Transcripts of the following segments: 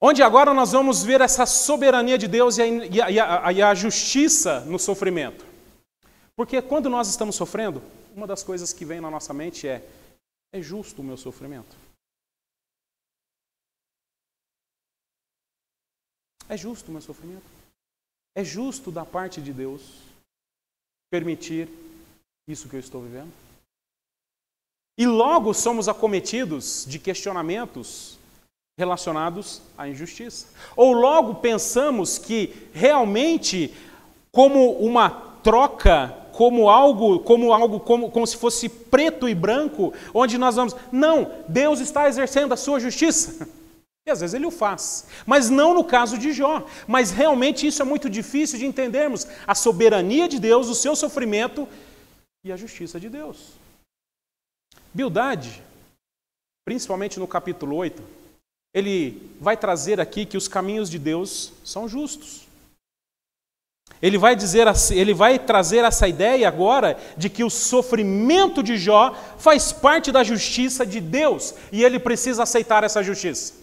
onde agora nós vamos ver essa soberania de Deus e a justiça no sofrimento. Porque quando nós estamos sofrendo, uma das coisas que vem na nossa mente é justo o meu sofrimento? É justo o meu sofrimento? É justo da parte de Deus permitir isso que eu estou vivendo? E logo somos acometidos de questionamentos relacionados à injustiça. Ou logo pensamos que realmente, como uma troca, como se fosse preto e branco, onde nós vamos, não, Deus está exercendo a sua justiça. E às vezes ele o faz, mas não no caso de Jó. Mas realmente isso é muito difícil de entendermos, a soberania de Deus, o seu sofrimento e a justiça de Deus. Bildade, principalmente no capítulo 8, ele vai trazer aqui que os caminhos de Deus são justos. Ele vai trazer essa ideia agora de que o sofrimento de Jó faz parte da justiça de Deus e ele precisa aceitar essa justiça.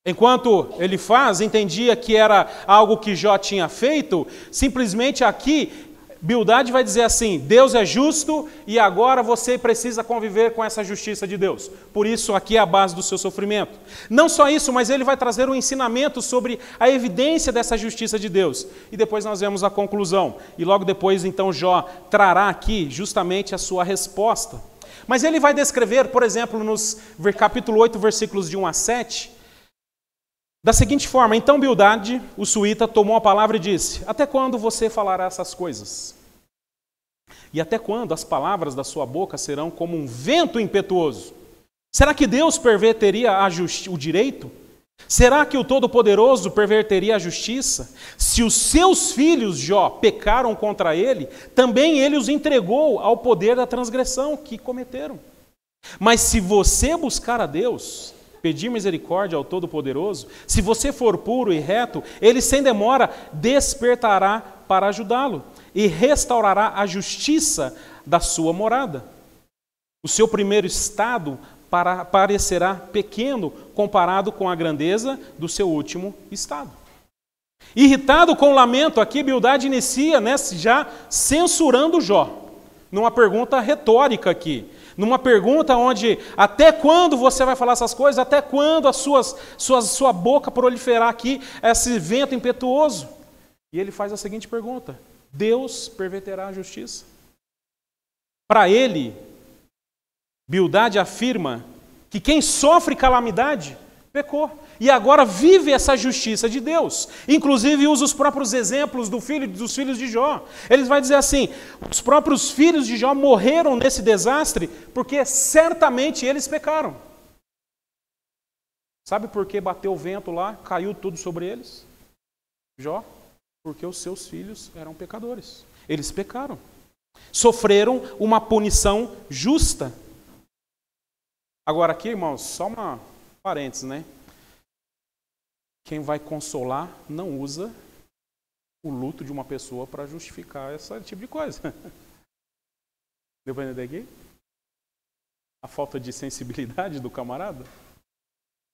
Enquanto ele entendia que era algo que Jó tinha feito, simplesmente aqui, Bildade vai dizer assim, Deus é justo e agora você precisa conviver com essa justiça de Deus. Por isso aqui é a base do seu sofrimento. Não só isso, mas ele vai trazer um ensinamento sobre a evidência dessa justiça de Deus. E depois nós vemos a conclusão. E logo depois, então, Jó trará aqui justamente a sua resposta. Mas ele vai descrever, por exemplo, nos capítulo 8, versículos de 1 a 7, da seguinte forma, então Bildade, o suíta, tomou a palavra e disse, até quando você falará essas coisas? E até quando as palavras da sua boca serão como um vento impetuoso? Será que Deus perverteria o direito? Será que o Todo-Poderoso perverteria a justiça? Se os seus filhos, Jó, pecaram contra ele, também ele os entregou ao poder da transgressão que cometeram. Mas se você buscar a Deus, pedir misericórdia ao Todo-Poderoso, se você for puro e reto, ele sem demora despertará para ajudá-lo e restaurará a justiça da sua morada. O seu primeiro estado parecerá pequeno comparado com a grandeza do seu último estado. Irritado com o lamento, aqui Bildade inicia, já censurando Jó, numa pergunta retórica aqui. Numa pergunta onde, até quando você vai falar essas coisas? Até quando a sua boca proliferar aqui esse vento impetuoso? E ele faz a seguinte pergunta, Deus perverterá a justiça? Para ele, Bildade afirma que quem sofre calamidade pecou. E agora vive essa justiça de Deus. Inclusive usa os próprios exemplos dos filhos de Jó. Ele vai dizer assim, os próprios filhos de Jó morreram nesse desastre porque certamente eles pecaram. Sabe por que bateu o vento lá, caiu tudo sobre eles? Jó, porque os seus filhos eram pecadores. Eles pecaram. Sofreram uma punição justa. Agora aqui, irmãos, só uma parênteses, né? Quem vai consolar não usa o luto de uma pessoa para justificar esse tipo de coisa. Deu para entender aqui? A falta de sensibilidade do camarada.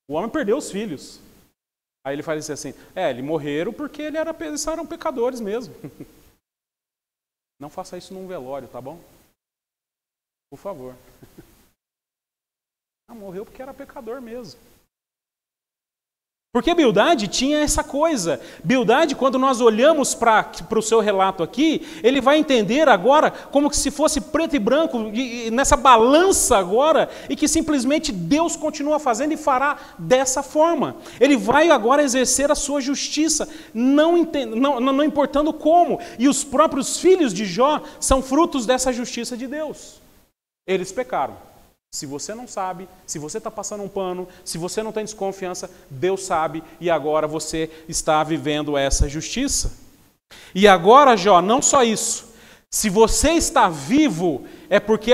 O homem perdeu os filhos. Aí ele faz assim, eles morreram porque eles eram pecadores mesmo. Não faça isso num velório, tá bom? Por favor. Morreu porque era pecador mesmo. Porque Bildade tinha essa coisa. Bildade, quando nós olhamos para o seu relato aqui, ele vai entender agora como se fosse preto e branco, e nessa balança agora, e que simplesmente Deus continua fazendo e fará dessa forma. Ele vai agora exercer a sua justiça, não importando como. E os próprios filhos de Jó são frutos dessa justiça de Deus. Eles pecaram. Se você não sabe, se você está passando um pano, se você não tem desconfiança, Deus sabe e agora você está vivendo essa justiça. E agora, Jó, não só isso. Se você está vivo, é porque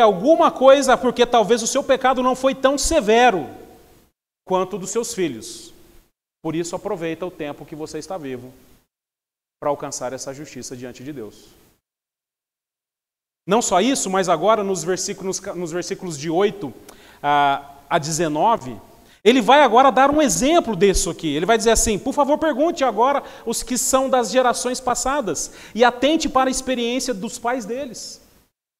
porque talvez o seu pecado não foi tão severo quanto o dos seus filhos. Por isso, aproveita o tempo que você está vivo para alcançar essa justiça diante de Deus. Não só isso, mas agora nos versículos de 8 a 19, Ele vai agora dar um exemplo disso aqui. Ele vai dizer assim: por favor, pergunte agora os que são das gerações passadas e atente para a experiência dos pais deles.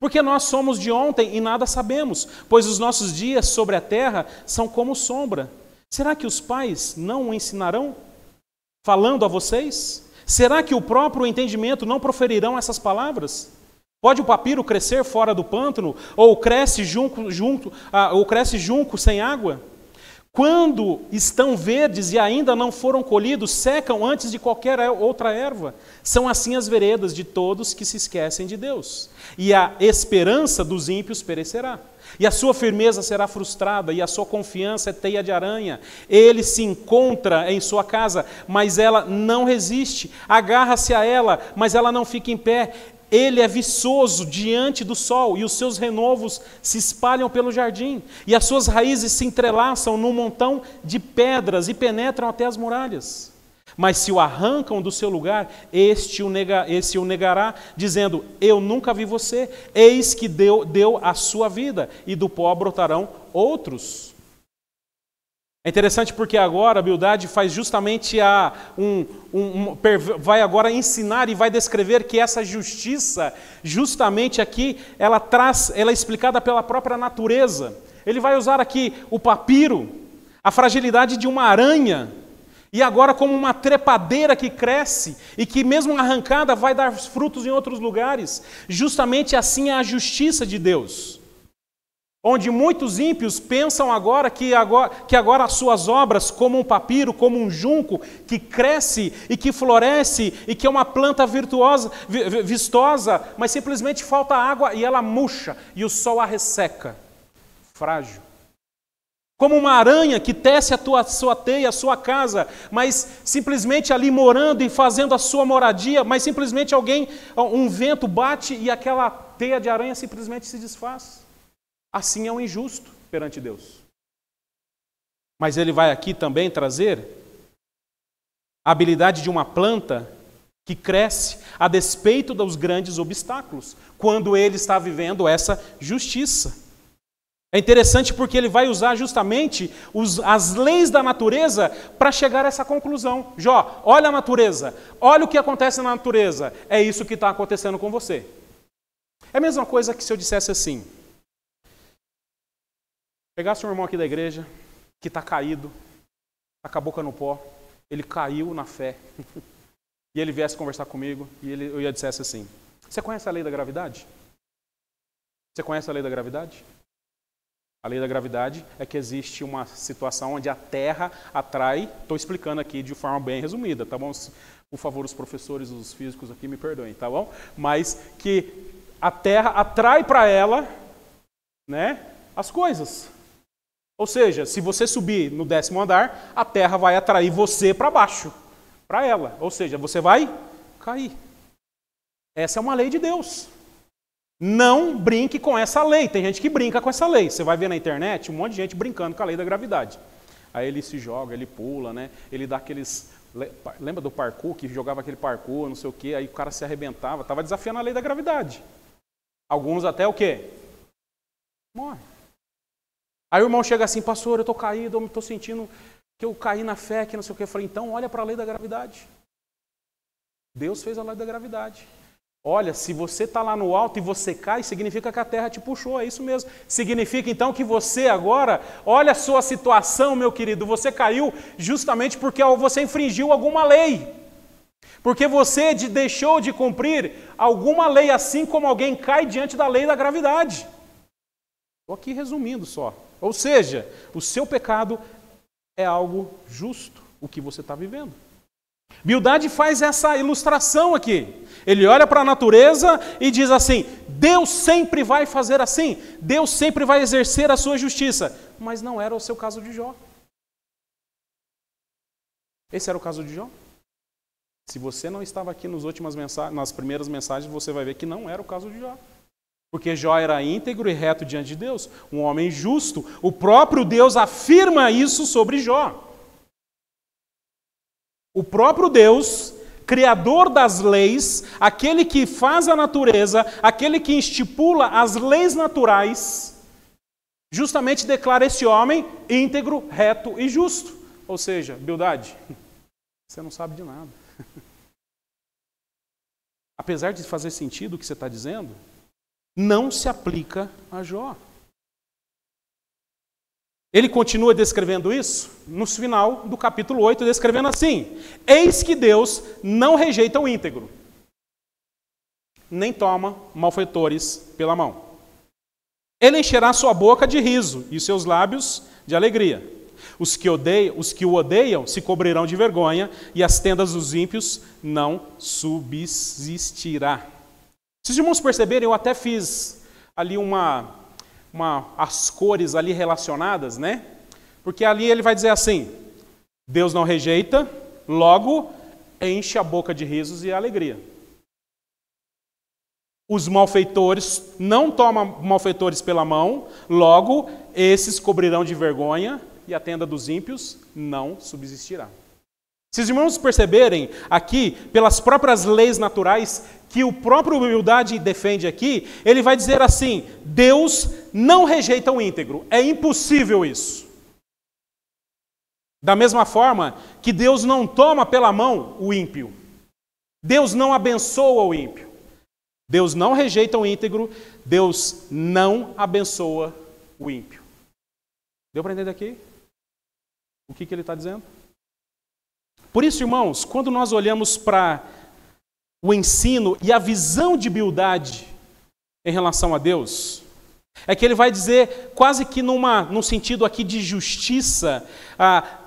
Porque nós somos de ontem e nada sabemos, pois os nossos dias sobre a terra são como sombra. Será que os pais não o ensinarão, falando a vocês? Será que o próprio entendimento não proferirão essas palavras? Pode o papiro crescer fora do pântano, ou cresce junco sem água? Quando estão verdes e ainda não foram colhidos, secam antes de qualquer outra erva. São assim as veredas de todos que se esquecem de Deus. E a esperança dos ímpios perecerá. E a sua firmeza será frustrada, e a sua confiança é teia de aranha. Ele se encontra em sua casa, mas ela não resiste. Agarra-se a ela, mas ela não fica em pé. Ele é viçoso diante do sol, e os seus renovos se espalham pelo jardim, e as suas raízes se entrelaçam num montão de pedras e penetram até as muralhas. Mas se o arrancam do seu lugar, esse o negará, dizendo: eu nunca vi você, eis que deu a sua vida, e do pó brotarão outros. É interessante porque agora a Bildade faz justamente vai agora ensinar e vai descrever que essa justiça, justamente aqui, ela é explicada pela própria natureza. Ele vai usar aqui o papiro, a fragilidade de uma aranha, e agora como uma trepadeira que cresce e que mesmo arrancada vai dar frutos em outros lugares. Justamente assim é a justiça de Deus. Onde muitos ímpios pensam agora que agora as suas obras, como um papiro, como um junco, que cresce e que floresce e que é uma planta vistosa, mas simplesmente falta água e ela murcha e o sol a resseca. Frágil. Como uma aranha que tece a sua teia, a sua casa, mas simplesmente ali morando e fazendo a sua moradia, mas simplesmente um vento bate e aquela teia de aranha simplesmente se desfaz. Assim é o injusto perante Deus. Mas ele vai aqui também trazer a habilidade de uma planta que cresce a despeito dos grandes obstáculos, quando ele está vivendo essa justiça. É interessante porque ele vai usar justamente as leis da natureza para chegar a essa conclusão. Jó, olha a natureza, olha o que acontece na natureza, é isso que está acontecendo com você. É a mesma coisa que se eu dissesse assim: pegasse um irmão aqui da igreja, que está caído, está com a boca no pó, ele caiu na fé, e ele viesse conversar comigo, e eu ia dissesse assim: você conhece a lei da gravidade? Você conhece a lei da gravidade? A lei da gravidade é que existe uma situação onde a Terra atrai, estou explicando aqui de forma bem resumida, tá bom? Por favor, os professores, os físicos aqui me perdoem, tá bom? Mas que a Terra atrai para ela, né, as coisas. Ou seja, se você subir no 10º andar, a Terra vai atrair você para baixo, para ela. Ou seja, você vai cair. Essa é uma lei de Deus. Não brinque com essa lei. Tem gente que brinca com essa lei. Você vai ver na internet um monte de gente brincando com a lei da gravidade. Aí ele se joga, ele pula, né? Ele dá aqueles... Lembra do parkour, que jogava aquele parkour, não sei o quê, aí o cara se arrebentava, estava desafiando a lei da gravidade. Alguns até o quê? Morre. Aí o irmão chega assim: pastor, eu estou caído, eu estou sentindo que eu caí na fé, que não sei o quê. Eu falei: então olha para a lei da gravidade. Deus fez a lei da gravidade. Olha, se você está lá no alto e você cai, significa que a terra te puxou, é isso mesmo. Significa então que você agora, olha a sua situação, meu querido, você caiu justamente porque você infringiu alguma lei. Porque você deixou de cumprir alguma lei, assim como alguém cai diante da lei da gravidade. Estou aqui resumindo só. Ou seja, o seu pecado é algo justo, o que você está vivendo. Bildade faz essa ilustração aqui. Ele olha para a natureza e diz assim: Deus sempre vai fazer assim, Deus sempre vai exercer a sua justiça. Mas não era o seu caso de Jó. Esse era o caso de Jó. Se você não estava aqui nas primeiras mensagens, você vai ver que não era o caso de Jó. Porque Jó era íntegro e reto diante de Deus, um homem justo. O próprio Deus afirma isso sobre Jó. O próprio Deus, criador das leis, aquele que faz a natureza, aquele que estipula as leis naturais, justamente declara esse homem íntegro, reto e justo. Ou seja, Bildade, você não sabe de nada. Apesar de fazer sentido o que você está dizendo, não se aplica a Jó. Ele continua descrevendo isso no final do capítulo 8, descrevendo assim: eis que Deus não rejeita o íntegro, nem toma malfeitores pela mão. Ele encherá sua boca de riso e seus lábios de alegria. Os que o odeiam se cobrirão de vergonha, e as tendas dos ímpios não subsistirá. Se os irmãos perceberem, eu até fiz ali as cores ali relacionadas, né? Porque ali ele vai dizer assim: Deus não rejeita, logo enche a boca de risos e alegria. Os malfeitores não tomam malfeitores pela mão, logo esses cobrirão de vergonha, e a tenda dos ímpios não subsistirá. Se os irmãos perceberem aqui, pelas próprias leis naturais, que o próprio Bildade defende aqui, ele vai dizer assim: Deus não rejeita o íntegro, é impossível isso. Da mesma forma que Deus não toma pela mão o ímpio, Deus não abençoa o ímpio. Deus não rejeita o íntegro, Deus não abençoa o ímpio. Deu para entender aqui o que ele está dizendo? Por isso, irmãos, quando nós olhamos para o ensino e a visão de Bildade em relação a Deus, é que ele vai dizer quase que num sentido aqui de justiça,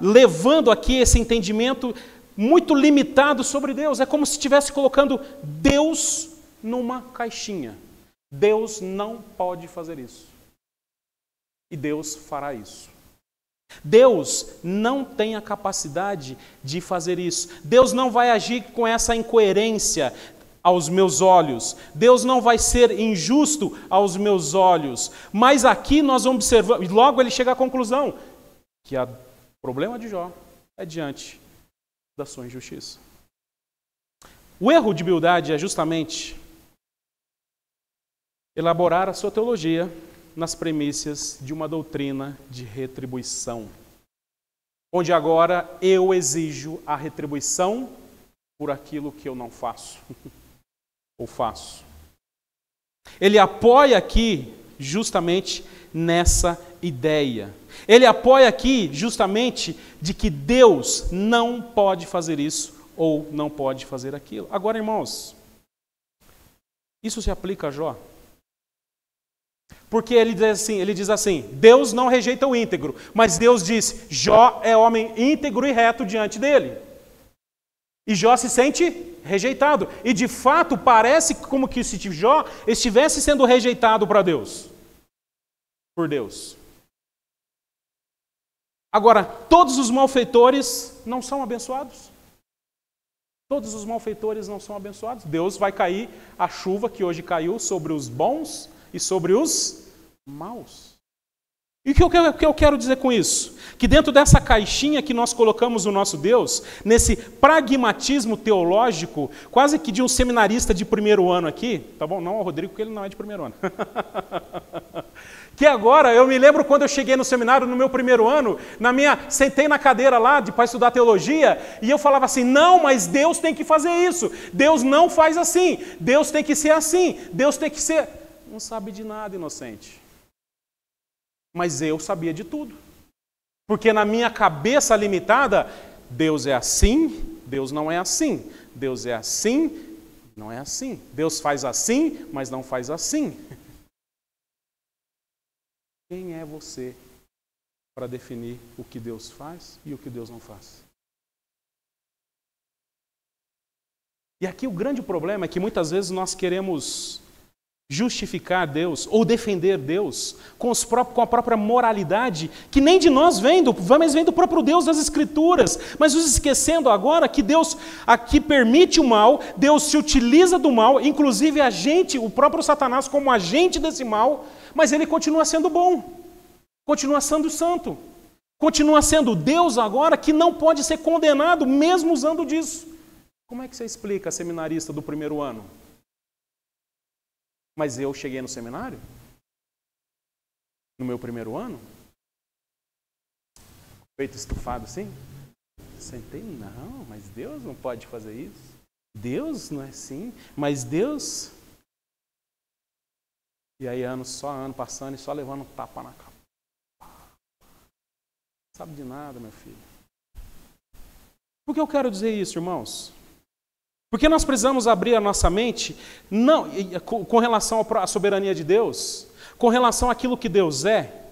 levando aqui esse entendimento muito limitado sobre Deus. É como se estivesse colocando Deus numa caixinha. Deus não pode fazer isso. E Deus fará isso. Deus não tem a capacidade de fazer isso. Deus não vai agir com essa incoerência aos meus olhos. Deus não vai ser injusto aos meus olhos. Mas aqui nós observamos, e logo ele chega à conclusão, que o problema de Jó é diante da sua injustiça. O erro de Bildade é justamente elaborar a sua teologia nas premissas de uma doutrina de retribuição, onde agora eu exijo a retribuição por aquilo que eu não faço, ou faço. Ele apoia aqui justamente nessa ideia. Ele apoia aqui justamente de que Deus não pode fazer isso ou não pode fazer aquilo. Agora, irmãos, isso se aplica a Jó? Porque ele diz assim, Deus não rejeita o íntegro, mas Deus diz, Jó é homem íntegro e reto diante dele. E Jó se sente rejeitado. E de fato parece como que se Jó estivesse sendo rejeitado por Deus. Agora, todos os malfeitores não são abençoados? Todos os malfeitores não são abençoados? Deus vai cair a chuva que hoje caiu sobre os bons e sobre os maus. E o que eu quero dizer com isso? Que dentro dessa caixinha que nós colocamos o nosso Deus, nesse pragmatismo teológico, quase que de um seminarista de primeiro ano aqui, tá bom? Não o Rodrigo, porque ele não é de primeiro ano. Que agora, eu me lembro quando eu cheguei no seminário, no meu primeiro ano, sentei na cadeira lá para estudar teologia, e eu falava assim, não, mas Deus tem que fazer isso, Deus não faz assim, Deus tem que ser assim, Deus tem que ser... Não sabe de nada, inocente. Mas eu sabia de tudo. Porque na minha cabeça limitada, Deus é assim, Deus não é assim. Deus é assim, não é assim. Deus faz assim, mas não faz assim. Quem é você para definir o que Deus faz e o que Deus não faz? E aqui o grande problema é que muitas vezes nós queremos justificar Deus ou defender Deus com a própria moralidade, que nem de nós vem, mas vem do próprio Deus das Escrituras, mas nos esquecendo agora que Deus aqui permite o mal, Deus se utiliza do mal, inclusive o próprio Satanás como agente desse mal, mas ele continua sendo bom, continua sendo santo, continua sendo Deus agora que não pode ser condenado mesmo usando disso. Como é que você explica a seminarista do primeiro ano? Mas eu cheguei no seminário? no meu primeiro ano? Peito estufado assim? Sentei, não, mas Deus não pode fazer isso. Deus não é assim, mas Deus... E aí ano passando e só levando um tapa na cara. Não sabe de nada, meu filho. Por que eu quero dizer isso, irmãos? Porque nós precisamos abrir a nossa mente, não, com relação à soberania de Deus, com relação àquilo que Deus é,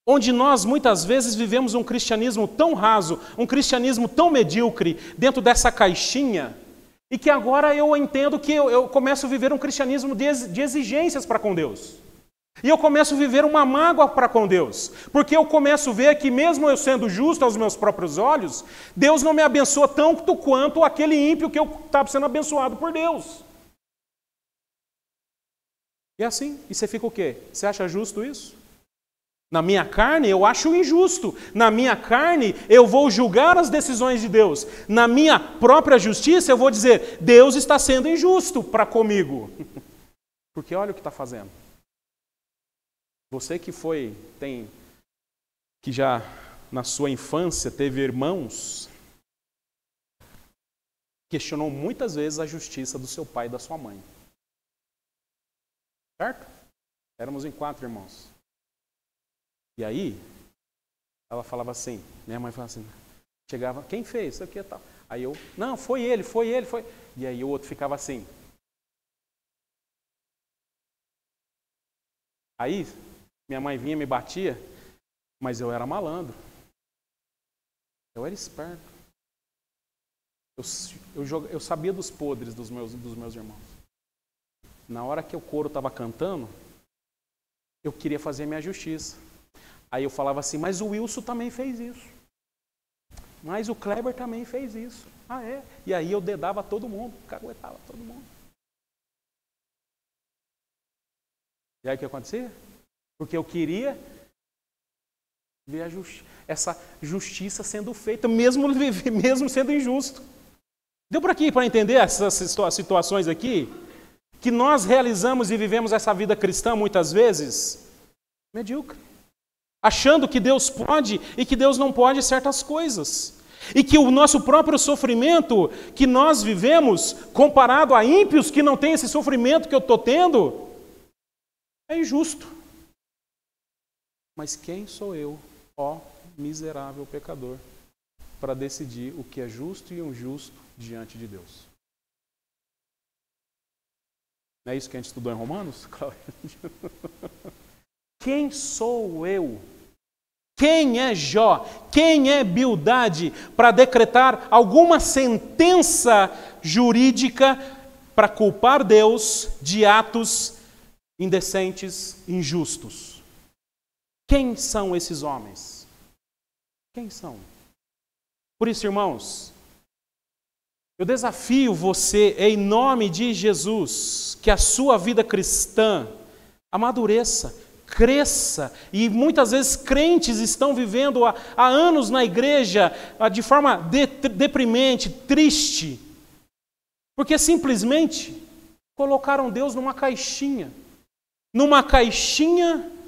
onde nós muitas vezes vivemos um cristianismo tão raso, um cristianismo tão medíocre, dentro dessa caixinha, e que agora eu entendo que eu começo a viver um cristianismo de exigências para com Deus. E eu começo a viver uma mágoa para com Deus. Porque eu começo a ver que mesmo eu sendo justo aos meus próprios olhos, Deus não me abençoa tanto quanto aquele ímpio que eu estava sendo abençoado por Deus. E é assim. E você fica o quê? Você acha justo isso? Na minha carne, eu acho injusto. Na minha carne, eu vou julgar as decisões de Deus. Na minha própria justiça, eu vou dizer, Deus está sendo injusto para comigo. Porque olha o que está fazendo. Você que que já na sua infância teve irmãos, questionou muitas vezes a justiça do seu pai e da sua mãe. Certo? Éramos em 4 irmãos. E aí, ela falava assim, minha mãe falava assim, chegava, quem fez? Isso aqui e tal. Aí eu, não, foi ele. E aí o outro ficava assim. Aí, minha mãe vinha, me batia, mas eu era malandro. Eu era esperto. Eu sabia dos podres dos meus irmãos. Na hora que o coro estava cantando, eu queria fazer minha justiça. Aí eu falava assim, mas o Wilson também fez isso. Mas o Kleber também fez isso. Ah, é? E aí eu dedava todo mundo, caguetava todo mundo. E aí o que acontecia? Porque eu queria ver essa justiça sendo feita, mesmo sendo injusto. Deu para entender essas situações aqui? Que nós realizamos e vivemos essa vida cristã muitas vezes medíocre. Achando que Deus pode e que Deus não pode certas coisas. E que o nosso próprio sofrimento que nós vivemos, comparado a ímpios que não têm esse sofrimento que eu estou tendo, é injusto. Mas quem sou eu, ó miserável pecador, para decidir o que é justo e injusto diante de Deus? Não é isso que a gente estudou em Romanos? Quem sou eu? Quem é Jó? Quem é Bildade para decretar alguma sentença jurídica para culpar Deus de atos indecentes, injustos? Quem são esses homens? Quem são? Por isso, irmãos, eu desafio você, em nome de Jesus, que a sua vida cristã amadureça, cresça, e muitas vezes crentes estão vivendo há anos na igreja de forma deprimente, triste, porque simplesmente colocaram Deus numa caixinha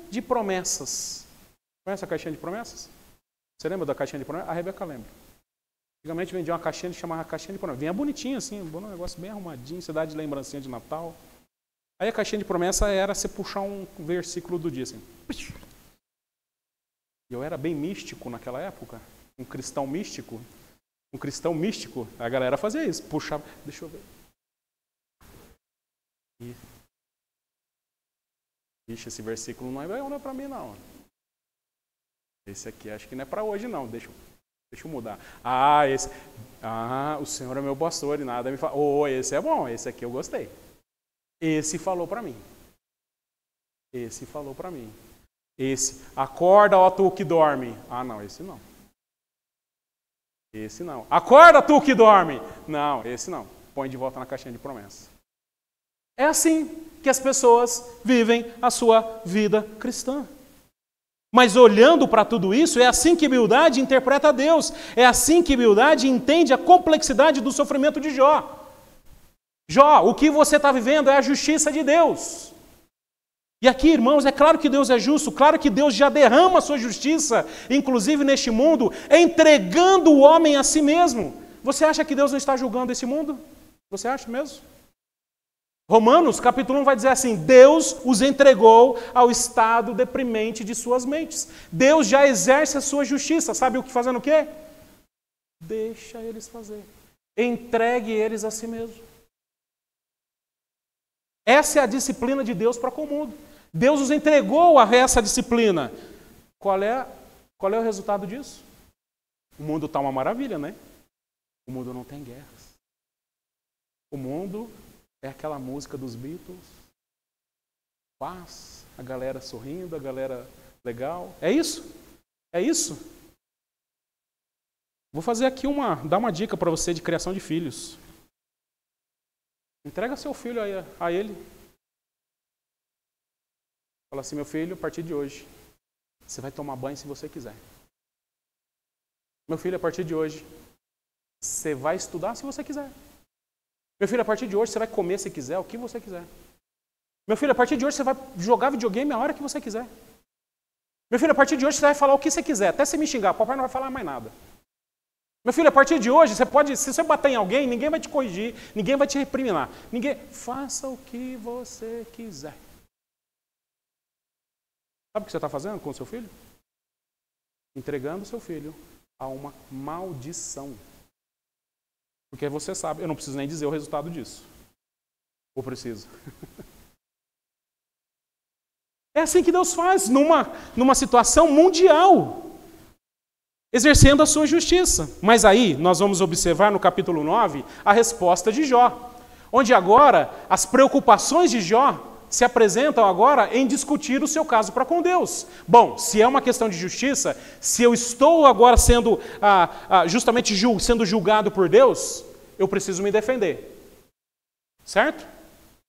de promessas. Conhece a caixinha de promessas? Você lembra da caixinha de promessas? A Rebeca lembra. Antigamente vendia uma caixinha que chamava caixinha de promessas. Vinha bonitinha assim, um negócio bem arrumadinho, você dá de lembrancinha de Natal. Aí a caixinha de promessa era você puxar um versículo do dia, assim. Eu era bem místico naquela época, um cristão místico, a galera fazia isso, puxava, deixa eu ver. Ixi, esse versículo não é para mim não. Esse aqui acho que não é para hoje não, deixa eu mudar. O Senhor é meu pastor e nada me fala. Esse é bom, esse aqui eu gostei. Esse falou para mim. Esse, acorda, ó tu que dorme. Não, esse não. Esse não. Acorda, tu que dorme. Não, esse não. Põe de volta na caixinha de promessa. É assim que as pessoas vivem a sua vida cristã. Mas olhando para tudo isso, é assim que Bildade interpreta Deus. É assim que Bildade entende a complexidade do sofrimento de Jó. Jó, o que você está vivendo é a justiça de Deus. E aqui, irmãos, é claro que Deus é justo, claro que Deus já derrama a sua justiça, inclusive neste mundo, entregando o homem a si mesmo. Você acha que Deus não está julgando esse mundo? Você acha mesmo? Romanos, capítulo 1, vai dizer assim: Deus os entregou ao estado deprimente de suas mentes. Deus já exerce a sua justiça. Sabe o que fazendo o quê? Deixa eles fazer. Entregue eles a si mesmo. Essa é a disciplina de Deus para com o mundo. Deus os entregou a essa disciplina. Qual é o resultado disso? O mundo está uma maravilha, né? O mundo não tem guerras. O mundo é aquela música dos Beatles. Paz, a galera sorrindo, a galera legal. É isso? É isso? Vou fazer aqui dar uma dica para você de criação de filhos. Entrega seu filho a ele. Fala assim: meu filho, a partir de hoje, você vai tomar banho se você quiser. Meu filho, a partir de hoje, você vai estudar se você quiser. Meu filho, a partir de hoje, você vai comer se quiser, o que você quiser. Meu filho, a partir de hoje, você vai jogar videogame a hora que você quiser. Meu filho, a partir de hoje, você vai falar o que você quiser, até você me xingar, papai não vai falar mais nada. Meu filho, a partir de hoje, se você bater em alguém, ninguém vai te corrigir, ninguém vai te repriminar. Faça o que você quiser. Sabe o que você está fazendo com o seu filho? Entregando o seu filho a uma maldição. Porque você sabe, eu não preciso nem dizer o resultado disso. Ou preciso? É assim que Deus faz numa situação mundial, exercendo a sua justiça. Mas aí nós vamos observar no capítulo 9 a resposta de Jó, onde agora as preocupações de Jó se apresentam agora em discutir o seu caso para com Deus. Bom, se é uma questão de justiça, se eu estou agora sendo justamente sendo julgado por Deus, eu preciso me defender. Certo?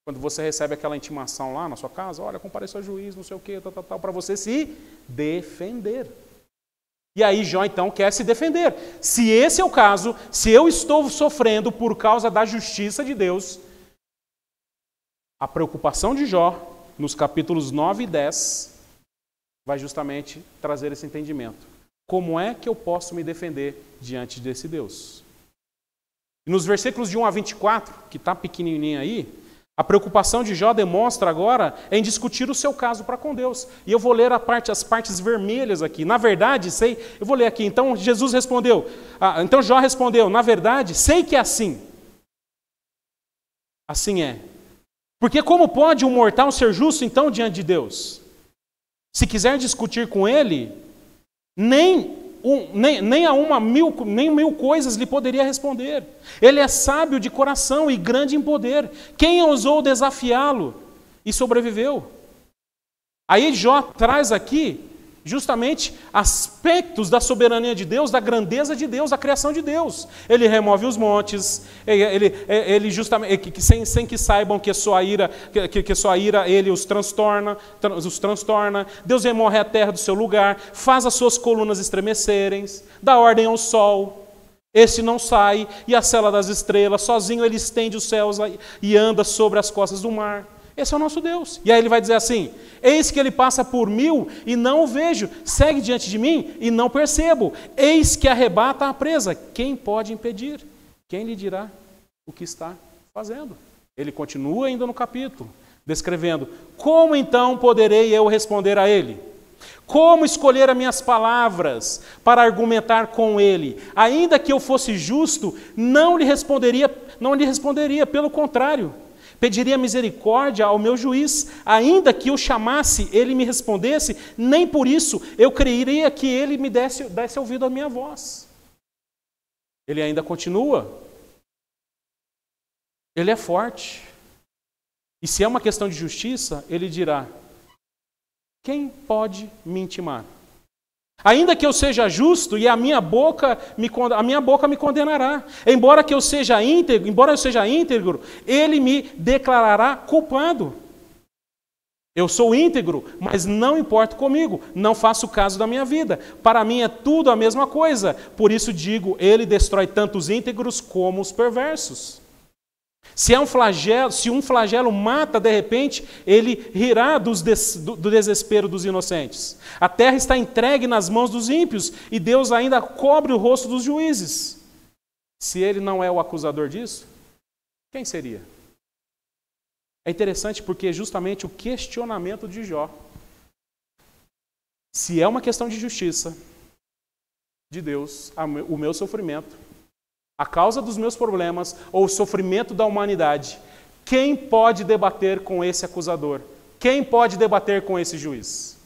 Quando você recebe aquela intimação lá na sua casa, olha, compareça ao juiz, não sei o quê, tal, para você se defender. E aí Jó então quer se defender. Se esse é o caso, se eu estou sofrendo por causa da justiça de Deus, a preocupação de Jó, nos capítulos 9 e 10, vai justamente trazer esse entendimento. Como é que eu posso me defender diante desse Deus? E nos versículos de 1 a 24, que está pequenininho aí, a preocupação de Jó demonstra agora em discutir o seu caso para com Deus. E eu vou ler as partes vermelhas aqui. Na verdade, eu vou ler aqui. Então Jesus respondeu, então Jó respondeu: na verdade, sei que é assim. Assim é. Porque como pode um mortal ser justo então diante de Deus? Se quiser discutir com ele, nem mil coisas lhe poderia responder. Ele é sábio de coração e grande em poder. Quem ousou desafiá-lo e sobreviveu? Aí Jó traz aqui justamente aspectos da soberania de Deus, da grandeza de Deus, da criação de Deus. Ele remove os montes, ele justamente sem que saibam que sua ira ele os transtorna. Deus remove a terra do seu lugar, faz as suas colunas estremecerem, dá ordem ao sol, esse não sai, e a sela das estrelas, sozinho ele estende os céus e anda sobre as costas do mar. Esse é o nosso Deus. E aí ele vai dizer assim: eis que ele passa por 1000 e não o vejo, segue diante de mim e não percebo. Eis que arrebata a presa. Quem pode impedir? Quem lhe dirá o que está fazendo? Ele continua ainda no capítulo, descrevendo: como então poderei eu responder a ele? Como escolher as minhas palavras para argumentar com ele? Ainda que eu fosse justo, não lhe responderia, pelo contrário. Pediria misericórdia ao meu juiz, ainda que eu chamasse, ele me respondesse, nem por isso eu creria que ele me desse ouvido à minha voz. Ele ainda continua. Ele é forte. E se é uma questão de justiça, ele dirá: quem pode me intimar? Ainda que eu seja justo e a minha boca me condenará. Embora eu seja íntegro, ele me declarará culpado. Eu sou íntegro, mas não importo comigo, não faço caso da minha vida. Para mim é tudo a mesma coisa. Por isso digo, ele destrói tanto os íntegros como os perversos. Se um flagelo mata, de repente, ele rirá do desespero dos inocentes. A terra está entregue nas mãos dos ímpios e Deus ainda cobre o rosto dos juízes. Se ele não é o acusador disso, quem seria? É interessante porque justamente o questionamento de Jó, se é uma questão de justiça de Deus, o meu sofrimento, a causa dos meus problemas ou o sofrimento da humanidade, quem pode debater com esse acusador? Quem pode debater com esse juiz?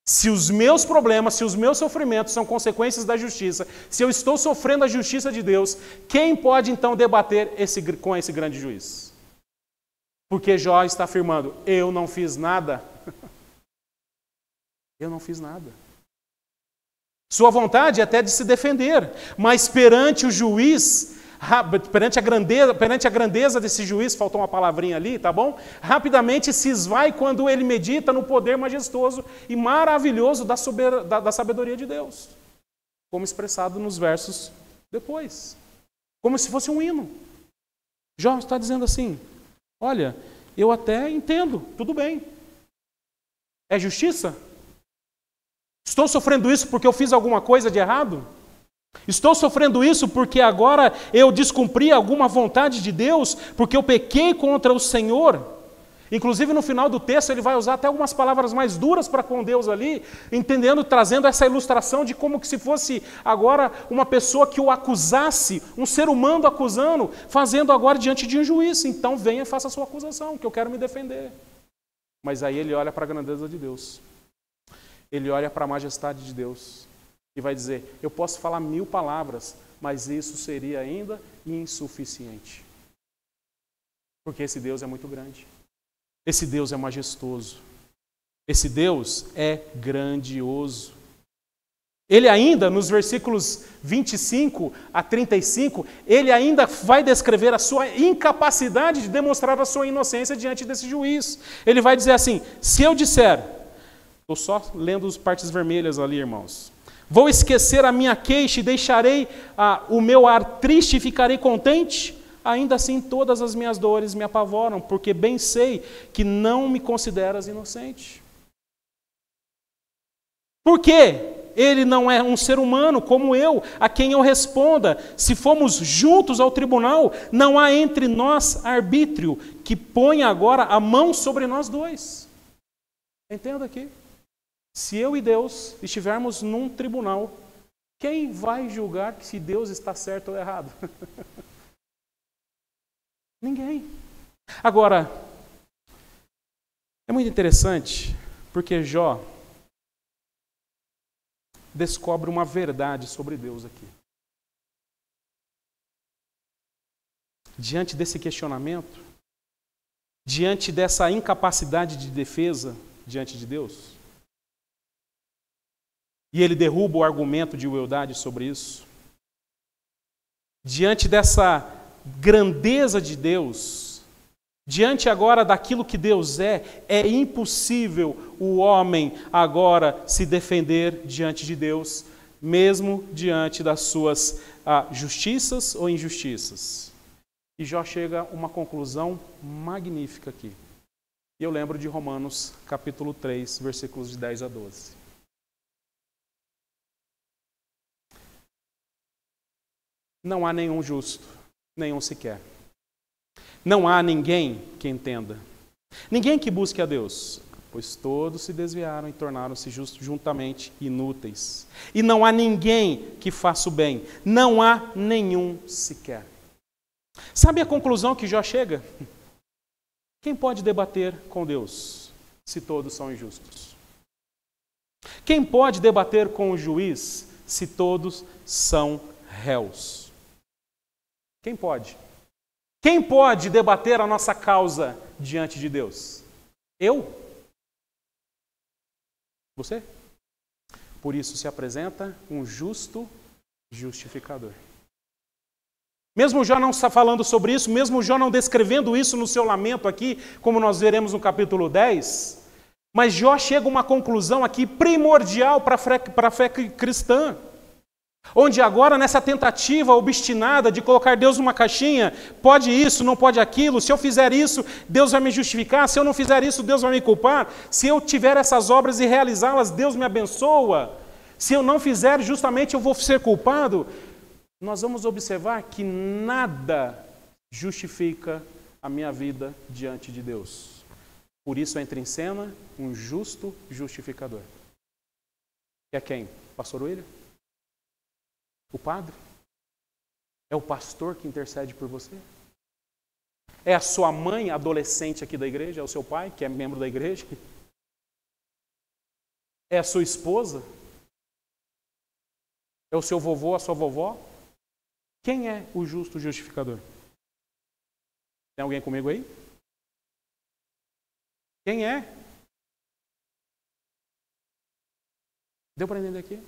Se os meus problemas, se os meus sofrimentos são consequências da justiça, se eu estou sofrendo a justiça de Deus, quem pode então debater com esse grande juiz? Porque Jó está afirmando, eu não fiz nada. Eu não fiz nada. Sua vontade é até de se defender, mas perante o juiz, perante a grandeza desse juiz, faltou uma palavrinha ali, tá bom? Rapidamente se esvai quando ele medita no poder majestoso e maravilhoso da sabedoria de Deus, como expressado nos versos depois, como se fosse um hino. Jó está dizendo assim, olha, eu até entendo, tudo bem. É justiça? Estou sofrendo isso porque eu fiz alguma coisa de errado? Estou sofrendo isso porque agora eu descumpri alguma vontade de Deus, porque eu pequei contra o Senhor? Inclusive no final do texto ele vai usar até algumas palavras mais duras para com Deus ali, entendendo, trazendo essa ilustração de como que se fosse agora uma pessoa que o acusasse, um ser humano acusando, fazendo agora diante de um juiz. Então venha e faça a sua acusação, que eu quero me defender. Mas aí ele olha para a grandeza de Deus. Ele olha para a majestade de Deus e vai dizer, eu posso falar 1000 palavras, mas isso seria ainda insuficiente. Porque esse Deus é muito grande. Esse Deus é majestoso. Esse Deus é grandioso. Ele ainda, nos versículos 25 a 35, ele ainda vai descrever a sua incapacidade de demonstrar a sua inocência diante desse juiz. Ele vai dizer assim, se eu disser... Estou só lendo as partes vermelhas ali, irmãos. Vou esquecer a minha queixa e deixarei o meu ar triste e ficarei contente? Ainda assim todas as minhas dores me apavoram, porque bem sei que não me consideras inocente. Por quê? Ele não é um ser humano como eu, a quem eu responda. Se formos juntos ao tribunal, não há entre nós arbítrio que ponha agora a mão sobre nós dois. Entenda aqui. Se eu e Deus estivermos num tribunal, quem vai julgar se Deus está certo ou errado? Ninguém. Agora, é muito interessante, porque Jó descobre uma verdade sobre Deus aqui. Diante desse questionamento, diante dessa incapacidade de defesa diante de Deus, e ele derruba o argumento de Eldad sobre isso. Diante dessa grandeza de Deus, diante agora daquilo que Deus é impossível o homem agora se defender diante de Deus, mesmo diante das suas justiças ou injustiças. E Jó chega a uma conclusão magnífica aqui. E eu lembro de Romanos capítulo 3, versículos de 10 a 12. Não há nenhum justo, nenhum sequer. Não há ninguém que entenda. Ninguém que busque a Deus, pois todos se desviaram e tornaram-se juntamente inúteis. E não há ninguém que faça o bem. Não há nenhum sequer. Sabe a conclusão que Jó chega? Quem pode debater com Deus se todos são injustos? Quem pode debater com o juiz se todos são réus? Quem pode? Quem pode debater a nossa causa diante de Deus? Eu? Você? Por isso se apresenta um justo justificador. Mesmo Jó não está falando sobre isso, mesmo Jó não descrevendo isso no seu lamento aqui, como nós veremos no capítulo 10, mas Jó chega a uma conclusão aqui primordial para a fé cristã. Onde agora, nessa tentativa obstinada de colocar Deus numa caixinha, pode isso, não pode aquilo, se eu fizer isso, Deus vai me justificar, se eu não fizer isso, Deus vai me culpar, se eu tiver essas obras e realizá-las, Deus me abençoa, se eu não fizer, justamente eu vou ser culpado. Nós vamos observar que nada justifica a minha vida diante de Deus. Por isso entra em cena um justo justificador. Que é quem? Pastor William? O padre? É o pastor que intercede por você? É a sua mãe, adolescente aqui da igreja? É o seu pai, que é membro da igreja? É a sua esposa? É o seu vovô, a sua vovó? Quem é o justo justificador? Tem alguém comigo aí? Quem é? Deu para entender aqui?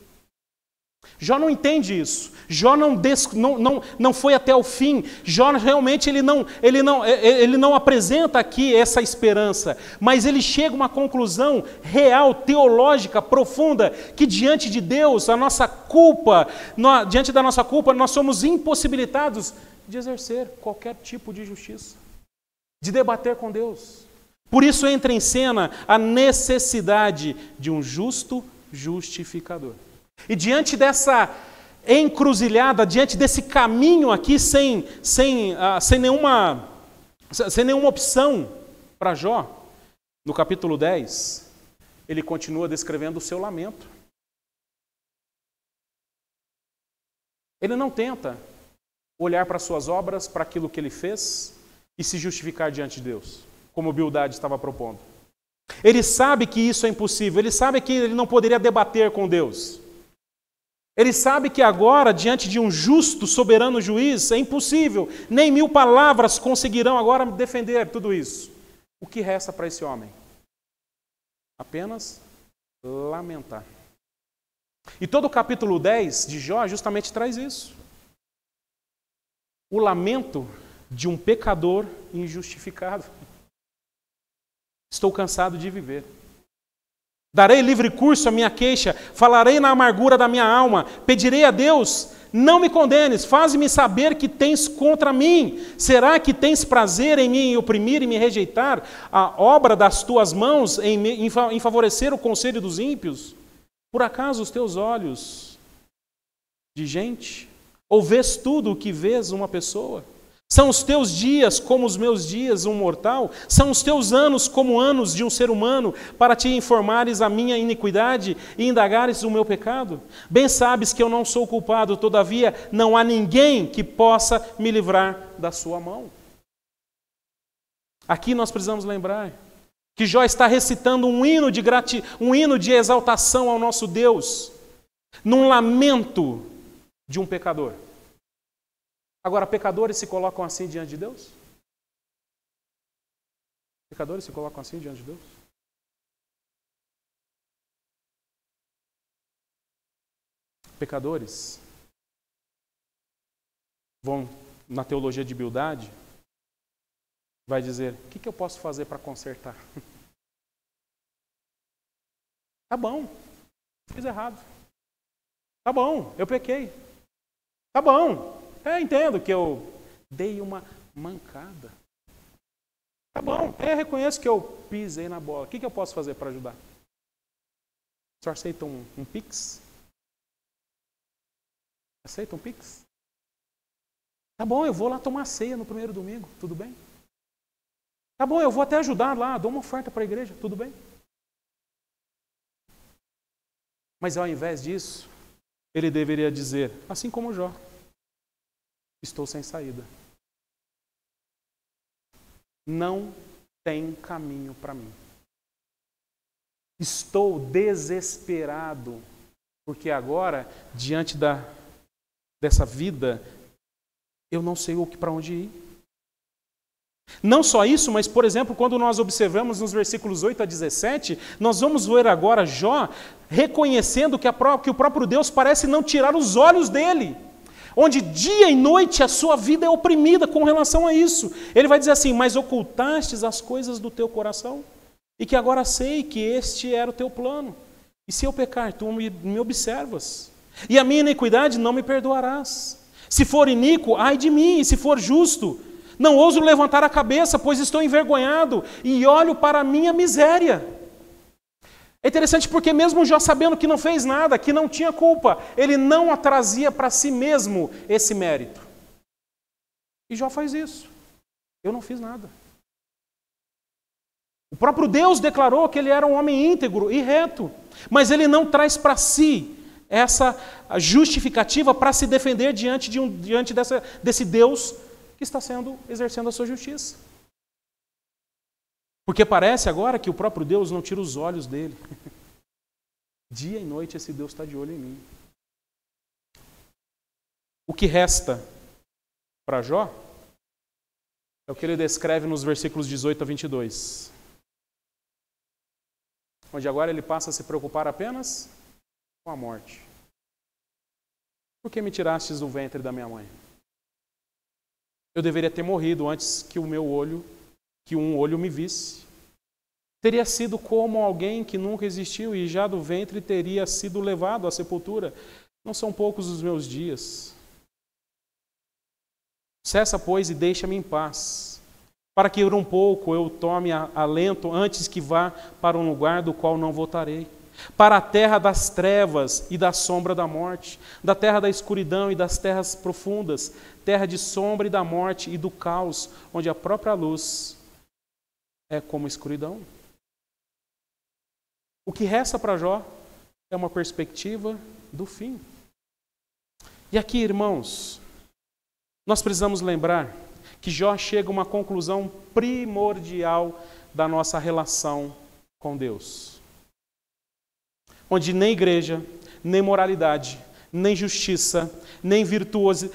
Jó não entende isso. Jó não foi até o fim. Jó realmente ele não apresenta aqui essa esperança, mas ele chega a uma conclusão real, teológica, profunda, que diante de Deus, diante da nossa culpa, nós somos impossibilitados de exercer qualquer tipo de justiça, de debater com Deus. Por isso entra em cena a necessidade de um justo justificador. E diante dessa encruzilhada, diante desse caminho aqui sem nenhuma opção para Jó, no capítulo 10, ele continua descrevendo o seu lamento. Ele não tenta olhar para suas obras, para aquilo que ele fez e se justificar diante de Deus, como Bildade estava propondo. Ele sabe que isso é impossível, ele sabe que ele não poderia debater com Deus. Ele sabe que agora, diante de um justo, soberano juiz, é impossível. Nem 1000 palavras conseguirão agora defender tudo isso. O que resta para esse homem? Apenas lamentar. E todo o capítulo 10 de Jó justamente traz isso. O lamento de um pecador injustificado. Estou cansado de viver. Darei livre curso à minha queixa, falarei na amargura da minha alma, pedirei a Deus, não me condenes, faze-me saber que tens contra mim. Será que tens prazer em me oprimir e me rejeitar a obra das tuas mãos, em favorecer o conselho dos ímpios? Por acaso os teus olhos de gente, ou vês tudo o que vês uma pessoa? São os teus dias como os meus dias, um mortal? São os teus anos como anos de um ser humano, para te informares a minha iniquidade e indagares o meu pecado? Bem sabes que eu não sou culpado, todavia não há ninguém que possa me livrar da sua mão. Aqui nós precisamos lembrar que Jó está recitando um hino de exaltação ao nosso Deus, num lamento de um pecador. Agora, pecadores se colocam assim diante de Deus? Pecadores se colocam assim diante de Deus? Pecadores vão na teologia de Bildade, vai dizer, o que eu posso fazer para consertar? Tá bom, fiz errado. Tá bom, eu pequei. Tá bom. Entendo que eu dei uma mancada. Tá bom, reconheço que eu pisei na bola. O que eu posso fazer para ajudar? O senhor aceita um Pix? Aceita um Pix? Tá bom, eu vou lá tomar ceia no primeiro domingo, tudo bem? Tá bom, eu vou até ajudar lá, dou uma oferta para a igreja, tudo bem? Mas ao invés disso, ele deveria dizer, assim como Jó, estou sem saída. Não tem caminho para mim. Estou desesperado, porque agora, diante dessa vida, eu não sei para onde ir. Não só isso, mas, por exemplo, quando nós observamos nos versículos 8 a 17, nós vamos ver agora Jó reconhecendo que o próprio Deus parece não tirar os olhos dele. Onde dia e noite a sua vida é oprimida com relação a isso. Ele vai dizer assim, mas ocultastes as coisas do teu coração, e que agora sei que este era o teu plano. E se eu pecar, tu me observas. E a minha iniquidade não me perdoarás. Se for iníquo, ai de mim, e se for justo, não ouso levantar a cabeça, pois estou envergonhado e olho para a minha miséria. É interessante porque mesmo Jó sabendo que não fez nada, que não tinha culpa, ele não trazia para si mesmo esse mérito. E Jó faz isso. Eu não fiz nada. O próprio Deus declarou que ele era um homem íntegro e reto, mas ele não traz para si essa justificativa para se defender diante desse Deus que está exercendo a sua justiça. Porque parece agora que o próprio Deus não tira os olhos dele. Dia e noite esse Deus está de olho em mim. O que resta para Jó é o que ele descreve nos versículos 18 a 22. Onde agora ele passa a se preocupar apenas com a morte. Por que me tirastes do ventre da minha mãe? Eu deveria ter morrido antes que um olho me visse. Teria sido como alguém que nunca existiu e já do ventre teria sido levado à sepultura. Não são poucos os meus dias. Cessa, pois, e deixa-me em paz, para que por um pouco eu tome alento antes que vá para um lugar do qual não voltarei, para a terra das trevas e da sombra da morte, da terra da escuridão e das terras profundas, terra de sombra e da morte e do caos, onde a própria luz é como escuridão. O que resta para Jó é uma perspectiva do fim. E aqui, irmãos, nós precisamos lembrar que Jó chega a uma conclusão primordial da nossa relação com Deus. Onde nem igreja, nem moralidade, nem justiça, nem virtudes,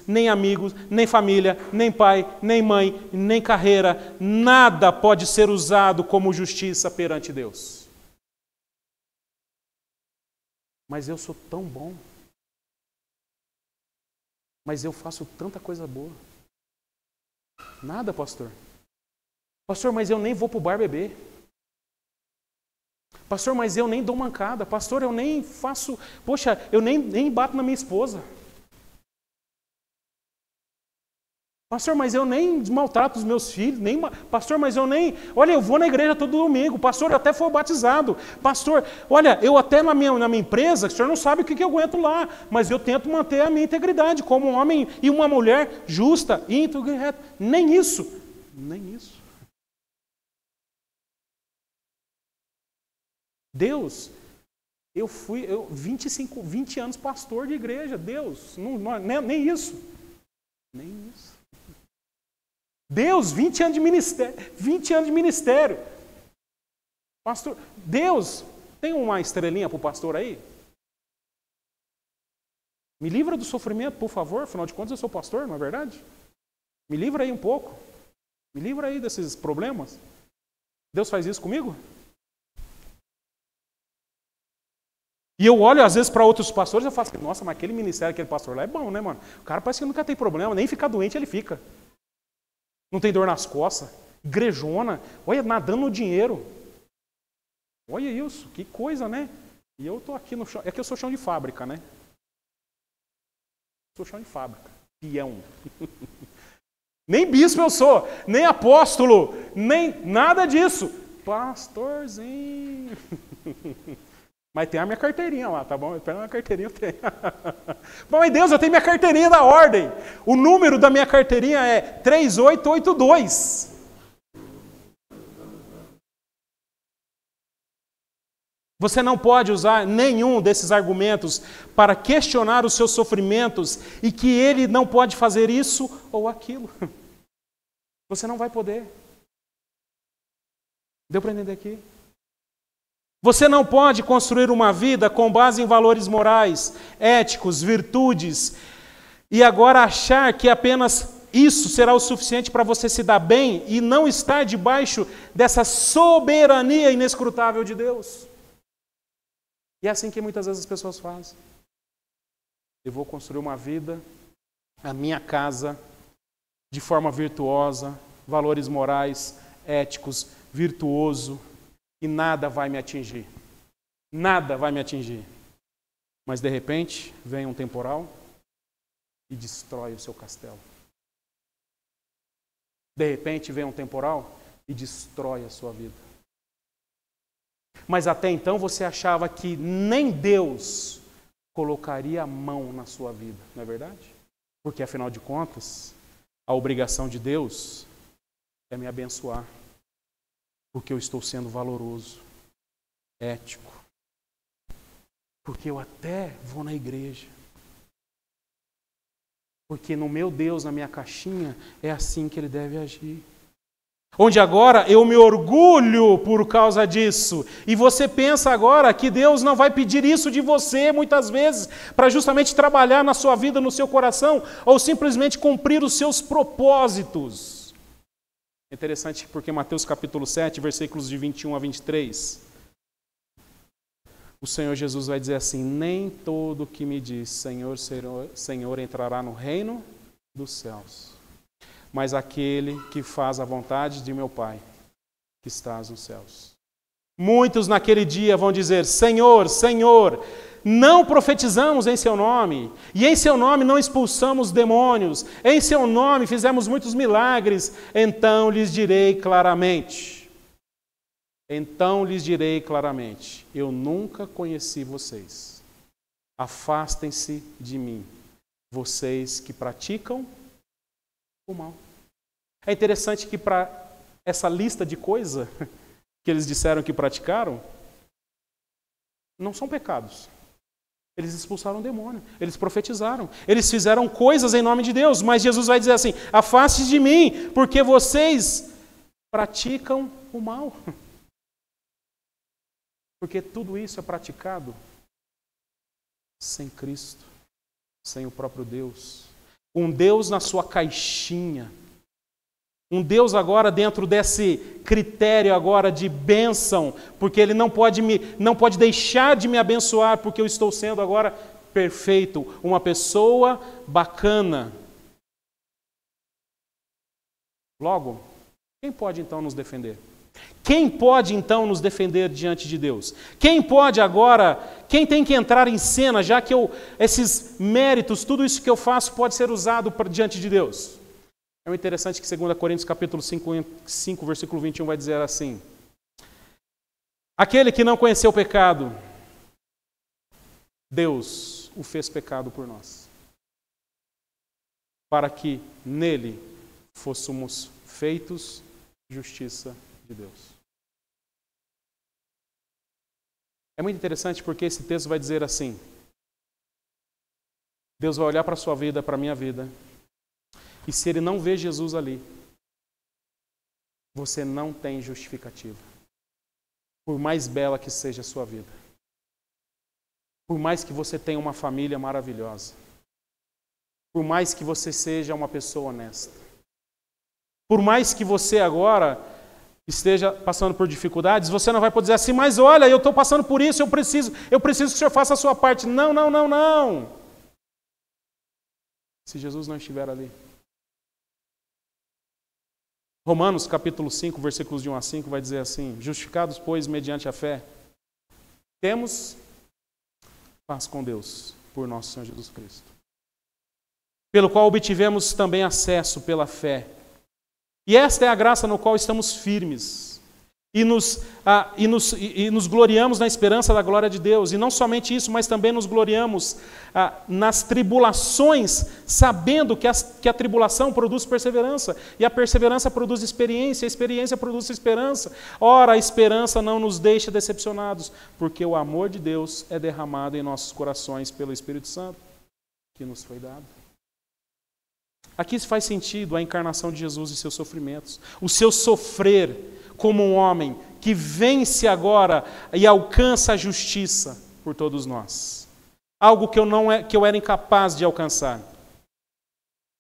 nem amigos, nem família, nem pai, nem mãe, nem carreira, nada pode ser usado como justiça perante Deus. Mas eu sou tão bom. Mas eu faço tanta coisa boa. Nada, pastor. Pastor, mas eu nem vou para o bar beber. Pastor, mas eu nem dou mancada. Pastor, eu nem faço... Poxa, eu nem bato na minha esposa. Pastor, mas eu nem maltrato os meus filhos. Pastor, mas eu nem... Olha, eu vou na igreja todo domingo. Pastor, eu até fui batizado. Pastor, olha, eu até na minha empresa, o senhor não sabe o que eu aguento lá, mas eu tento manter a minha integridade como um homem e uma mulher justa, íntegro e reto. Nem isso. Nem isso. Deus, eu fui 20 anos pastor de igreja. Deus, nem isso. Nem isso. Deus, 20 anos de ministério. Pastor, Deus, tem uma estrelinha para o pastor aí? Me livra do sofrimento, por favor, afinal de contas eu sou pastor, não é verdade? Me livra aí um pouco. Me livra aí desses problemas. Deus faz isso comigo? E eu olho às vezes para outros pastores e eu falo assim, nossa, mas aquele ministério, aquele pastor lá é bom, né, mano? O cara parece que nunca tem problema, nem ficar doente ele fica. Não tem dor nas costas, igrejona, olha, nadando no dinheiro. Olha isso, que coisa, né? E eu estou aqui no chão, é que eu sou chão de fábrica, né? Sou chão de fábrica, peão. Nem bispo eu sou, nem apóstolo, nem nada disso. Pastorzinho. Mas tem a minha carteirinha lá, tá bom? Pela minha carteirinha eu tenho. Mas Deus, eu tenho minha carteirinha da ordem. O número da minha carteirinha é 3882. Você não pode usar nenhum desses argumentos para questionar os seus sofrimentos e que ele não pode fazer isso ou aquilo. Você não vai poder. Deu para entender aqui? Você não pode construir uma vida com base em valores morais, éticos, virtudes, e agora achar que apenas isso será o suficiente para você se dar bem e não estar debaixo dessa soberania inescrutável de Deus. E é assim que muitas vezes as pessoas fazem. Eu vou construir uma vida, a minha casa, de forma virtuosa, valores morais, éticos, virtuoso, e nada vai me atingir. Nada vai me atingir. Mas de repente vem um temporal e destrói o seu castelo. De repente vem um temporal e destrói a sua vida. Mas até então você achava que nem Deus colocaria a mão na sua vida, não é verdade? Porque afinal de contas, a obrigação de Deus é me abençoar. Porque eu estou sendo valoroso, ético. Porque eu até vou na igreja. Porque no meu Deus, na minha caixinha, é assim que Ele deve agir. Onde agora eu me orgulho por causa disso. E você pensa agora que Deus não vai pedir isso de você, muitas vezes, para justamente trabalhar na sua vida, no seu coração, ou simplesmente cumprir os seus propósitos. É interessante porque Mateus capítulo 7, versículos de 21 a 23, o Senhor Jesus vai dizer assim: nem todo que me diz Senhor, Senhor, Senhor entrará no reino dos céus, mas aquele que faz a vontade de meu Pai, que estás nos céus. Muitos naquele dia vão dizer: Senhor, Senhor, não profetizamos em seu nome, e em seu nome não expulsamos demônios, em seu nome fizemos muitos milagres. Então lhes direi claramente, eu nunca conheci vocês. Afastem-se de mim, vocês que praticam o mal. É interessante que para essa lista de coisas que eles disseram que praticaram, não são pecados. Eles expulsaram o demônio, eles profetizaram, eles fizeram coisas em nome de Deus, mas Jesus vai dizer assim: afaste-se de mim, porque vocês praticam o mal. Porque tudo isso é praticado sem Cristo, sem o próprio Deus. Um Deus na sua caixinha. Um Deus agora dentro desse critério agora de bênção, porque Ele não pode deixar de me abençoar, porque eu estou sendo agora perfeito, uma pessoa bacana. Logo, quem pode então nos defender? Quem pode então nos defender diante de Deus? Quem pode agora, quem tem que entrar em cena, já que esses méritos, tudo isso que eu faço pode ser usado diante de Deus? É interessante que 2 Coríntios capítulo 5, versículo 21 vai dizer assim: aquele que não conheceu o pecado, Deus o fez pecado por nós, para que nele fôssemos feitos justiça de Deus. É muito interessante porque esse texto vai dizer assim: Deus vai olhar para a sua vida, para a minha vida, e se Ele não vê Jesus ali, você não tem justificativa. Por mais bela que seja a sua vida, por mais que você tenha uma família maravilhosa, por mais que você seja uma pessoa honesta, por mais que você agora esteja passando por dificuldades, você não vai poder dizer assim: mas olha, eu estou passando por isso, eu preciso que o Senhor faça a sua parte. Não, não, não, não. Se Jesus não estiver ali. Romanos capítulo 5, versículos de 1 a 5 vai dizer assim: justificados, pois, mediante a fé, temos paz com Deus por nosso Senhor Jesus Cristo, pelo qual obtivemos também acesso pela fé. E esta é a graça no qual estamos firmes e nos gloriamos na esperança da glória de Deus. E não somente isso, mas também nos gloriamos nas tribulações, sabendo que a tribulação produz perseverança, e a perseverança produz experiência, a experiência produz esperança. Ora, a esperança não nos deixa decepcionados, porque o amor de Deus é derramado em nossos corações pelo Espírito Santo que nos foi dado. Aqui faz sentido a encarnação de Jesus e seus sofrimentos. O seu sofrer como um homem que vence agora e alcança a justiça por todos nós. Algo que eu era incapaz de alcançar.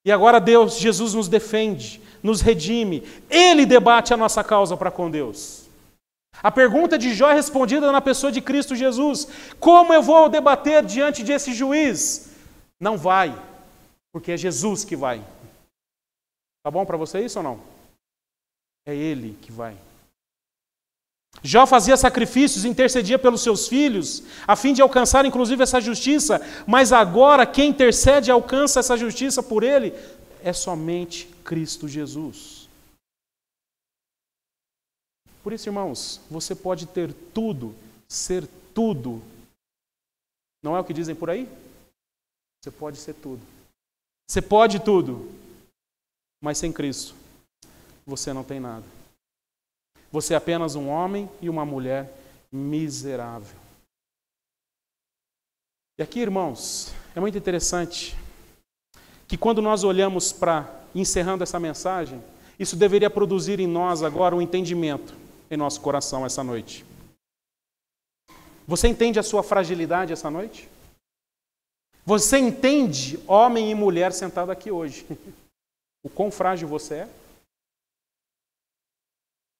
E agora Jesus nos defende, nos redime. Ele debate a nossa causa para com Deus. A pergunta de Jó é respondida na pessoa de Cristo Jesus. Como eu vou debater diante desse juiz? Não vai. Porque é Jesus que vai. Tá bom para você isso ou não? É Ele que vai. Jó fazia sacrifícios, intercedia pelos seus filhos, a fim de alcançar inclusive essa justiça, mas agora quem intercede e alcança essa justiça por ele é somente Cristo Jesus. Por isso, irmãos, você pode ter tudo, ser tudo. Não é o que dizem por aí? Você pode ser tudo. Você pode tudo, mas sem Cristo você não tem nada. Você é apenas um homem e uma mulher miserável. E aqui, irmãos, é muito interessante que quando nós olhamos para, encerrando essa mensagem, isso deveria produzir em nós agora um entendimento em nosso coração essa noite. Você entende a sua fragilidade essa noite? Você entende, homem e mulher sentado aqui hoje, o quão frágil você é?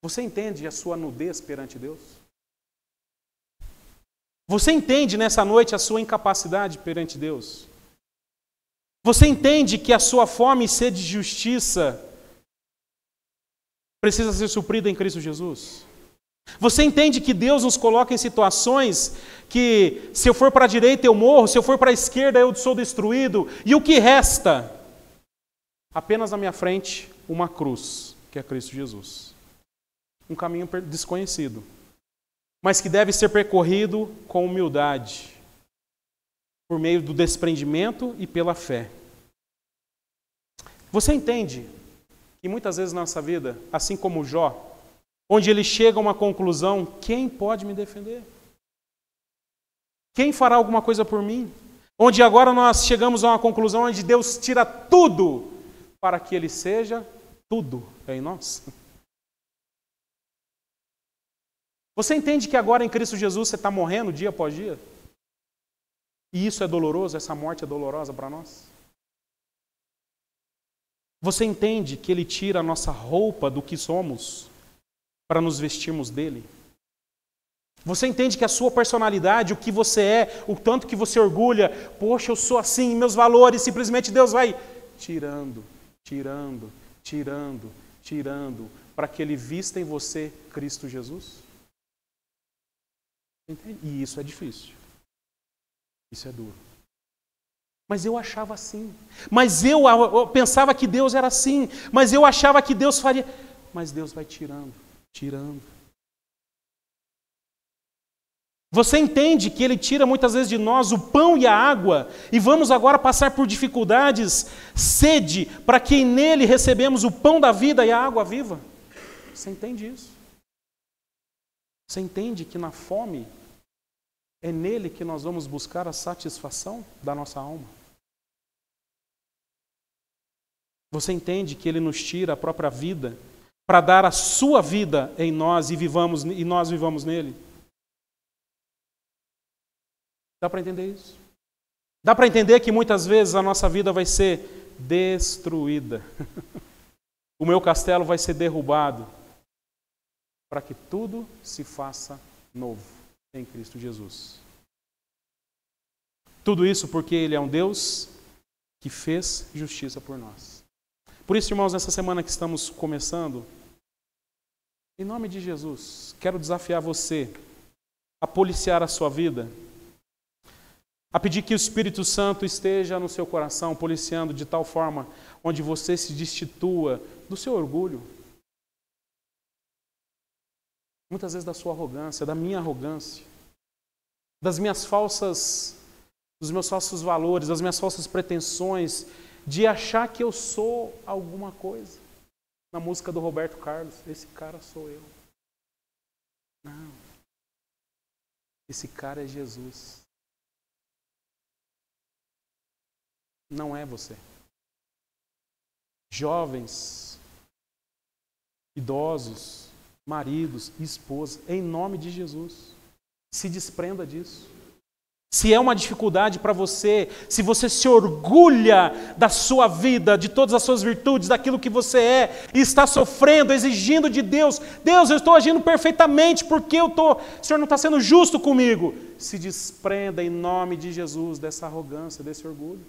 Você entende a sua nudez perante Deus? Você entende nessa noite a sua incapacidade perante Deus? Você entende que a sua fome e sede de justiça precisa ser suprida em Cristo Jesus? Você entende que Deus nos coloca em situações que se eu for para a direita eu morro, se eu for para a esquerda eu sou destruído, e o que resta? Apenas na minha frente uma cruz, que é Cristo Jesus. Um caminho desconhecido, mas que deve ser percorrido com humildade, por meio do desprendimento e pela fé. Você entende que muitas vezes na nossa vida, assim como Jó, onde ele chega a uma conclusão, quem pode me defender? Quem fará alguma coisa por mim? Onde agora nós chegamos a uma conclusão onde Deus tira tudo para que Ele seja tudo em nós. Você entende que agora em Cristo Jesus você está morrendo dia após dia? E isso é doloroso, essa morte é dolorosa para nós? Você entende que Ele tira a nossa roupa do que somos para nos vestirmos dele? Você entende que a sua personalidade, o que você é, o tanto que você orgulha, poxa, eu sou assim, meus valores, simplesmente Deus vai tirando, tirando, tirando, tirando, para que Ele vista em você Cristo Jesus? Entende? E isso é difícil. Isso é duro. Mas eu achava assim. Mas eu pensava que Deus era assim. Mas eu achava que Deus faria. Mas Deus vai tirando, tirando. Você entende que Ele tira muitas vezes de nós o pão e a água, e vamos agora passar por dificuldades, sede, para que nele recebemos o pão da vida e a água viva? Você entende isso? Você entende que na fome é nele que nós vamos buscar a satisfação da nossa alma? Você entende que Ele nos tira a própria vida para dar a sua vida em nós e nós vivamos nele? Dá para entender isso? Dá para entender que muitas vezes a nossa vida vai ser destruída. O meu castelo vai ser derrubado para que tudo se faça novo em Cristo Jesus. Tudo isso porque Ele é um Deus que fez justiça por nós. Por isso, irmãos, nessa semana que estamos começando, em nome de Jesus, quero desafiar você a policiar a sua vida, a pedir que o Espírito Santo esteja no seu coração, policiando de tal forma onde você se destitua do seu orgulho, muitas vezes da sua arrogância, da minha arrogância, dos meus falsos valores, das minhas falsas pretensões, de achar que eu sou alguma coisa. Na música do Roberto Carlos, esse cara sou eu. Não. Esse cara é Jesus. Não é você. Jovens, idosos, maridos, esposas, em nome de Jesus, se desprenda disso. Se é uma dificuldade para você, se você se orgulha da sua vida, de todas as suas virtudes, daquilo que você é, e está sofrendo, exigindo de Deus, Deus, eu estou agindo perfeitamente, porque o Senhor não está sendo justo comigo. Se desprenda em nome de Jesus dessa arrogância, desse orgulho.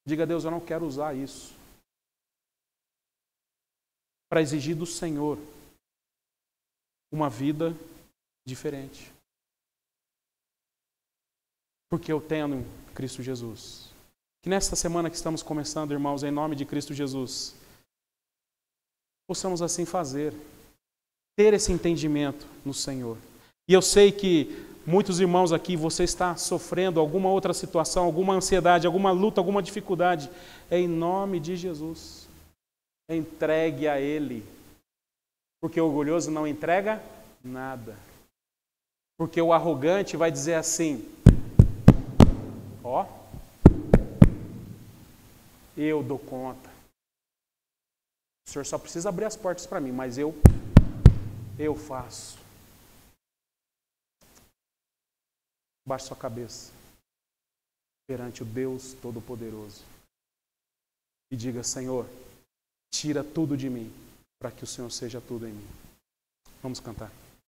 Diga a Deus, eu não quero usar isso para exigir do Senhor uma vida diferente. Porque eu tenho em Cristo Jesus. Que nesta semana que estamos começando, irmãos, em nome de Cristo Jesus, possamos assim fazer, ter esse entendimento no Senhor. E eu sei que muitos irmãos aqui, você está sofrendo alguma outra situação, alguma ansiedade, alguma luta, alguma dificuldade. Em nome de Jesus, entregue a Ele. Porque o orgulhoso não entrega nada. Porque o arrogante vai dizer assim, ó, eu dou conta. O Senhor só precisa abrir as portas para mim, mas eu faço. Baixe sua cabeça perante o Deus Todo-Poderoso e diga, Senhor, tira tudo de mim, para que o Senhor seja tudo em mim. Vamos cantar.